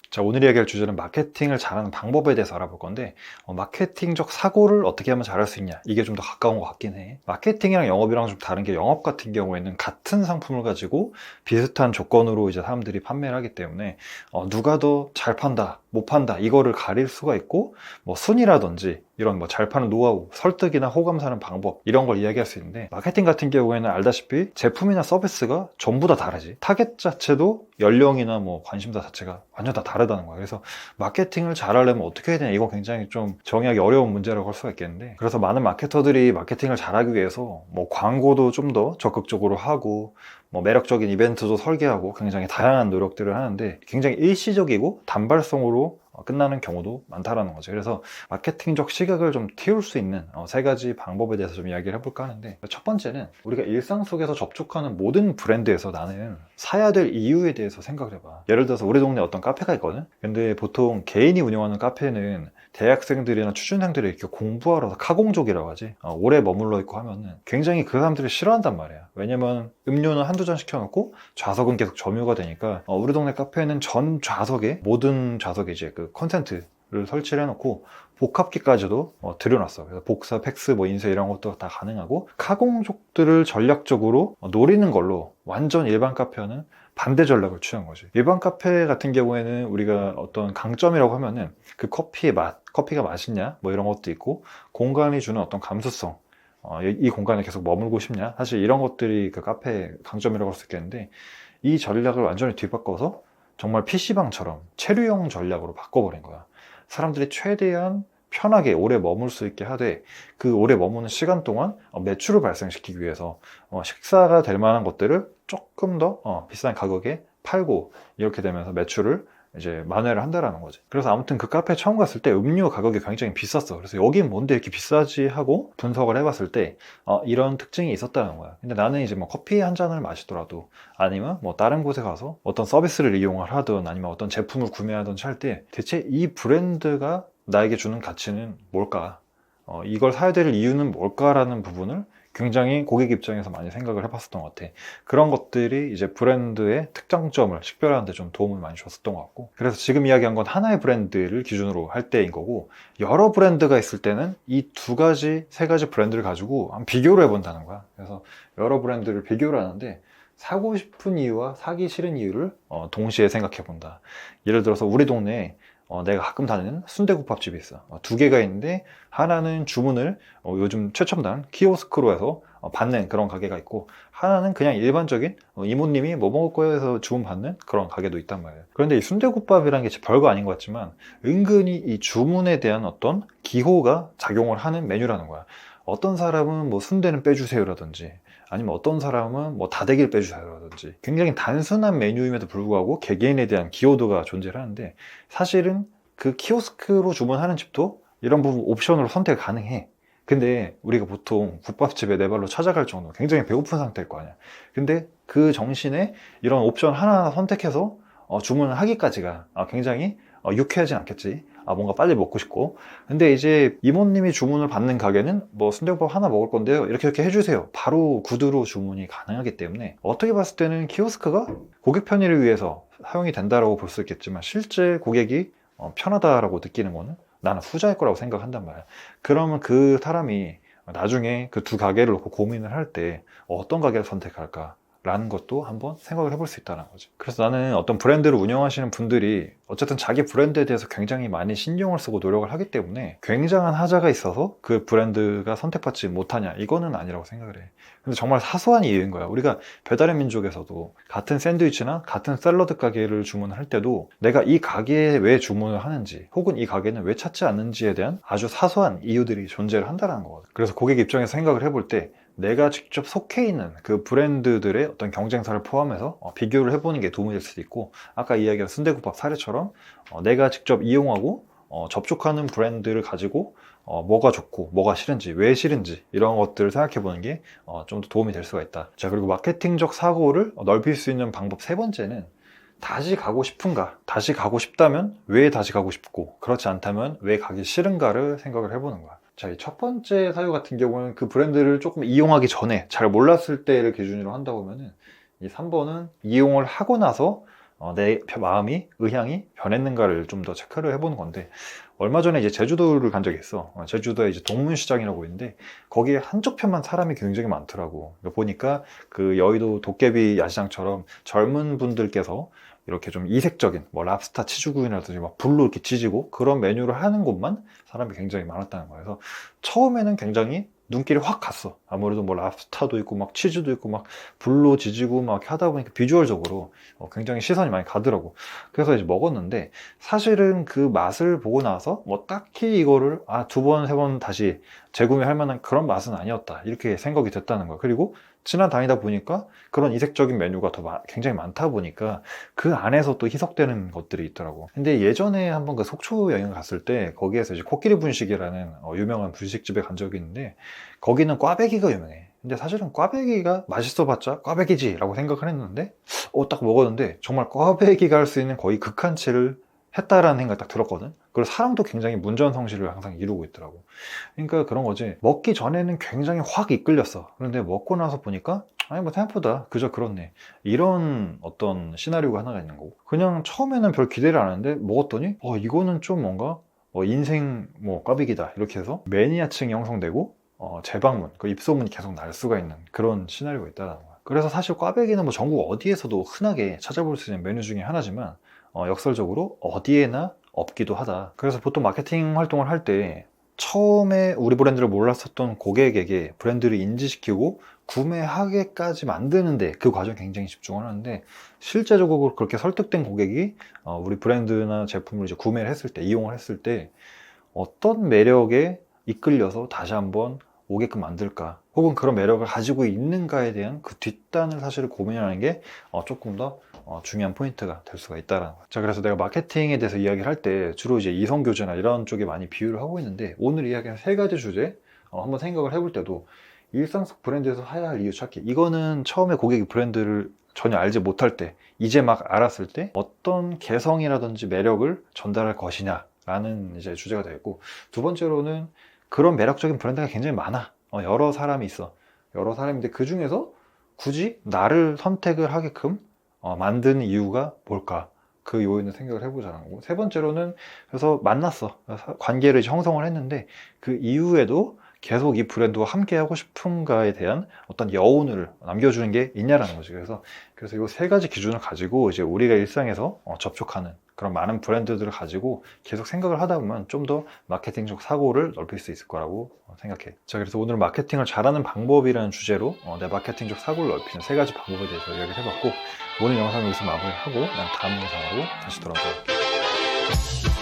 자, 오늘 이야기할 주제는 마케팅을 잘하는 방법에 대해서 알아볼 건데, 마케팅적 사고를 어떻게 하면 잘할 수 있냐, 이게 좀 더 가까운 것 같긴 해. 마케팅이랑 영업이랑 좀 다른 게, 영업 같은 경우에는 같은 상품을 가지고 비슷한 조건으로 이제 사람들이 판매를 하기 때문에 누가 더 잘 판다, 못 판다, 이거를 가릴 수가 있고, 뭐 순위라든지 이런 뭐 잘 파는 노하우, 설득이나 호감 사는 방법, 이런 걸 이야기할 수 있는데, 마케팅 같은 경우에는 알다시피 제품이나 서비스가 전부 다 다르지. 타겟 자체도 연령이나 뭐 관심사 자체가 완전 다 다르다는 거야. 그래서 마케팅을 잘하려면 어떻게 해야 되냐, 이거 굉장히 좀 정의하기 어려운 문제라고 할 수가 있겠는데, 그래서 많은 마케터들이 마케팅을 잘하기 위해서 뭐 광고도 좀 더 적극적으로 하고, 뭐 매력적인 이벤트도 설계하고 굉장히 다양한 노력들을 하는데, 굉장히 일시적이고 단발성으로 끝나는 경우도 많다라는 거죠. 그래서 마케팅적 시각을 좀 틔울 수 있는 세 가지 방법에 대해서 좀 이야기를 해볼까 하는데, 첫 번째는 우리가 일상 속에서 접촉하는 모든 브랜드에서 나는 사야 될 이유에 대해서 생각을 해봐. 예를 들어서 우리 동네에 어떤 카페가 있거든. 근데 보통 개인이 운영하는 카페는 대학생들이나 취준생들이 이렇게 공부하러 카공족이라고 하지, 오래 머물러 있고 하면은 굉장히 그 사람들이 싫어한단 말이야. 왜냐면 음료는 한두 잔 시켜놓고 좌석은 계속 점유가 되니까, 우리 동네 카페는 전 좌석에, 모든 좌석에 이제 그 컨센트를 설치를 해놓고 복합기까지도 들여놨어. 그래서 복사, 팩스, 뭐 인쇄 이런 것도 다 가능하고, 카공족들을 전략적으로 노리는 걸로 완전 일반 카페는 반대 전략을 취한 거지. 일반 카페 같은 경우에는 우리가 어떤 강점이라고 하면은 그 커피의 맛, 커피가 맛있냐, 뭐 이런 것도 있고, 공간이 주는 어떤 감수성, 이 공간에 계속 머물고 싶냐, 사실 이런 것들이 그 카페의 강점이라고 할 수 있겠는데, 이 전략을 완전히 뒤바꿔서 정말 PC방처럼 체류형 전략으로 바꿔버린 거야. 사람들이 최대한 편하게 오래 머물 수 있게 하되, 그 오래 머무는 시간 동안 매출을 발생시키기 위해서 식사가 될 만한 것들을 조금 더 비싼 가격에 팔고, 이렇게 되면서 매출을 이제 만회를 한다라는 거지. 그래서 아무튼 그 카페 처음 갔을 때 음료 가격이 굉장히 비쌌어. 그래서 여긴 뭔데 이렇게 비싸지 하고 분석을 해봤을 때 이런 특징이 있었다는 거야. 근데 나는 이제 뭐 커피 한 잔을 마시더라도, 아니면 뭐 다른 곳에 가서 어떤 서비스를 이용을 하든, 아니면 어떤 제품을 구매하든지 할 때, 대체 이 브랜드가 나에게 주는 가치는 뭘까? 이걸 사야 될 이유는 뭘까라는 부분을 굉장히 고객 입장에서 많이 생각을 해봤었던 것 같아. 그런 것들이 이제 브랜드의 특장점을 식별하는 데 좀 도움을 많이 줬었던 것 같고, 그래서 지금 이야기한 건 하나의 브랜드를 기준으로 할 때인 거고, 여러 브랜드가 있을 때는 이 두 가지, 세 가지 브랜드를 가지고 한번 비교를 해본다는 거야. 그래서 여러 브랜드를 비교를 하는데, 사고 싶은 이유와 사기 싫은 이유를 동시에 생각해 본다. 예를 들어서 우리 동네에 내가 가끔 다니는 순대국밥집이 있어. 두 개가 있는데, 하나는 주문을 요즘 최첨단 키오스크로 해서 받는 그런 가게가 있고, 하나는 그냥 일반적인 이모님이 뭐 먹을 거예요 해서 주문 받는 그런 가게도 있단 말이에요. 그런데 이 순대국밥이라는 게 별거 아닌 것 같지만, 은근히 이 주문에 대한 어떤 기호가 작용을 하는 메뉴라는 거야. 어떤 사람은 뭐 순대는 빼주세요라든지, 아니면 어떤 사람은 뭐 다대기를 빼주세요라든지, 굉장히 단순한 메뉴임에도 불구하고 개개인에 대한 기호도가 존재를 하는데, 사실은 그 키오스크로 주문하는 집도 이런 부분 옵션으로 선택 가능해. 근데 우리가 보통 국밥집에 내 발로 찾아갈 정도로 굉장히 배고픈 상태일 거 아니야. 근데 그 정신에 이런 옵션 하나하나 선택해서 주문을 하기까지가 굉장히 유쾌하진 않겠지. 뭔가 빨리 먹고 싶고. 근데 이제 이모님이 주문을 받는 가게는 뭐 순대국밥 하나 먹을 건데요, 이렇게 해주세요, 바로 구두로 주문이 가능하기 때문에, 어떻게 봤을 때는 키오스크가 고객 편의를 위해서 사용이 된다라고 볼 수 있겠지만, 실제 고객이 편하다라고 느끼는 거는 나는 후자일 거라고 생각한단 말이야. 그러면 그 사람이 나중에 그 두 가게를 놓고 고민을 할 때 어떤 가게를 선택할까 라는 것도 한번 생각을 해볼 수 있다는 거지. 그래서 나는 어떤 브랜드를 운영하시는 분들이 어쨌든 자기 브랜드에 대해서 굉장히 많이 신경을 쓰고 노력을 하기 때문에, 굉장한 하자가 있어서 그 브랜드가 선택받지 못하냐, 이거는 아니라고 생각을 해. 근데 정말 사소한 이유인 거야. 우리가 배달의 민족에서도 같은 샌드위치나 같은 샐러드 가게를 주문을 할 때도, 내가 이 가게에 왜 주문을 하는지, 혹은 이 가게는 왜 찾지 않는지에 대한 아주 사소한 이유들이 존재를 한다는 거거든. 그래서 고객 입장에서 생각을 해볼 때, 내가 직접 속해 있는 그 브랜드들의 어떤 경쟁사를 포함해서 비교를 해보는 게 도움이 될 수도 있고, 아까 이야기한 순대국밥 사례처럼 내가 직접 이용하고 접촉하는 브랜드를 가지고 뭐가 좋고 뭐가 싫은지, 왜 싫은지, 이런 것들을 생각해 보는 게 좀 더 도움이 될 수가 있다. 자, 그리고 마케팅적 사고를 넓힐 수 있는 방법 세 번째는, 다시 가고 싶은가, 다시 가고 싶다면 왜 다시 가고 싶고, 그렇지 않다면 왜 가기 싫은가를 생각을 해보는 거야. 자, 이 첫 번째 사유 같은 경우는 그 브랜드를 조금 이용하기 전에 잘 몰랐을 때를 기준으로 한다고 하면은, 이 3번은 이용을 하고 나서 내 마음이, 의향이 변했는가를 좀 더 체크를 해보는 건데, 얼마 전에 이제 제주도를 간 적이 있어. 제주도에 이제 동문시장이라고 있는데, 거기에 한쪽 편만 사람이 굉장히 많더라고. 보니까 그 여의도 도깨비 야시장처럼 젊은 분들께서 이렇게 좀 이색적인 뭐 랍스타 치즈구이라든지 막 불로 이렇게 지지고 그런 메뉴를 하는 곳만 사람이 굉장히 많았다는 거예요. 그래서 처음에는 굉장히 눈길이 확 갔어. 아무래도 뭐 랍스타도 있고 막 치즈도 있고 막 불로 지지고 막 하다 보니까 비주얼적으로 굉장히 시선이 많이 가더라고. 그래서 이제 먹었는데, 사실은 그 맛을 보고 나서 뭐 딱히 이거를 두 번, 세 번 다시 재구매할 만한 그런 맛은 아니었다, 이렇게 생각이 됐다는 거야. 그리고 지나다니다 보니까 그런 이색적인 메뉴가 굉장히 많다 보니까 그 안에서 또 희석되는 것들이 있더라고. 근데 예전에 한번 그 속초 여행 갔을 때 거기에서 이제 코끼리 분식이라는 유명한 분식집에 간 적이 있는데, 거기는 꽈배기가 유명해. 근데 사실은 꽈배기가 맛있어봤자 꽈배기지 라고 생각을 했는데, 딱 먹었는데 정말 꽈배기가 할 수 있는 거의 극한치를 했다라는 생각이 딱 들었거든. 그리고 사람도 굉장히 문전성시를 항상 이루고 있더라고. 그러니까 그런 거지, 먹기 전에는 굉장히 확 이끌렸어. 그런데 먹고 나서 보니까 아니 뭐 생각보다 그저 그렇네, 이런 어떤 시나리오가 하나가 있는 거고, 그냥 처음에는 별 기대를 안 했는데 먹었더니 이거는 좀 뭔가 인생 뭐 꽈배기다, 이렇게 해서 매니아층이 형성되고 재방문, 그 입소문이 계속 날 수가 있는 그런 시나리오가 있다는 거야. 그래서 사실 꽈배기는 뭐 전국 어디에서도 흔하게 찾아볼 수 있는 메뉴 중에 하나지만, 역설적으로 어디에나 없기도 하다. 그래서 보통 마케팅 활동을 할 때 처음에 우리 브랜드를 몰랐었던 고객에게 브랜드를 인지시키고 구매하게까지 만드는데, 그 과정에 굉장히 집중을 하는데, 실제적으로 그렇게 설득된 고객이 우리 브랜드나 제품을 이제 구매를 했을 때, 이용을 했을 때 어떤 매력에 이끌려서 다시 한번 오게끔 만들까, 혹은 그런 매력을 가지고 있는가에 대한 그 뒷단을 사실 고민하는 게 조금 더 중요한 포인트가 될 수가 있다는 거죠. 자, 그래서 내가 마케팅에 대해서 이야기를 할 때 주로 이제 이성교제나 이런 쪽에 많이 비유를 하고 있는데, 오늘 이야기한 세 가지 주제 한번 생각을 해볼 때도, 일상 속 브랜드에서 해야 할 이유 찾기, 이거는 처음에 고객이 브랜드를 전혀 알지 못할 때, 이제 막 알았을 때 어떤 개성이라든지 매력을 전달할 것이냐 라는 이제 주제가 되겠고, 두 번째로는 그런 매력적인 브랜드가 굉장히 많아. 여러 사람이 있어. 여러 사람인데 그 중에서 굳이 나를 선택을 하게끔 만든 이유가 뭘까? 그 요인을 생각을 해보자는 거고, 세 번째로는 그래서 만났어. 관계를 이제 형성을 했는데 그 이후에도 계속 이 브랜드와 함께 하고 싶은가에 대한 어떤 여운을 남겨주는 게 있냐라는 거지. 그래서 이 세 가지 기준을 가지고 이제 우리가 일상에서 접촉하는 그런 많은 브랜드들을 가지고 계속 생각을 하다 보면 좀 더 마케팅적 사고를 넓힐 수 있을 거라고 생각해. 자, 그래서 오늘 마케팅을 잘하는 방법이라는 주제로 내 마케팅적 사고를 넓히는 세 가지 방법에 대해서 이야기를 해봤고, 오늘 영상을 여기서 마무리하고 난 다음 영상으로 다시 돌아오도록 할게요.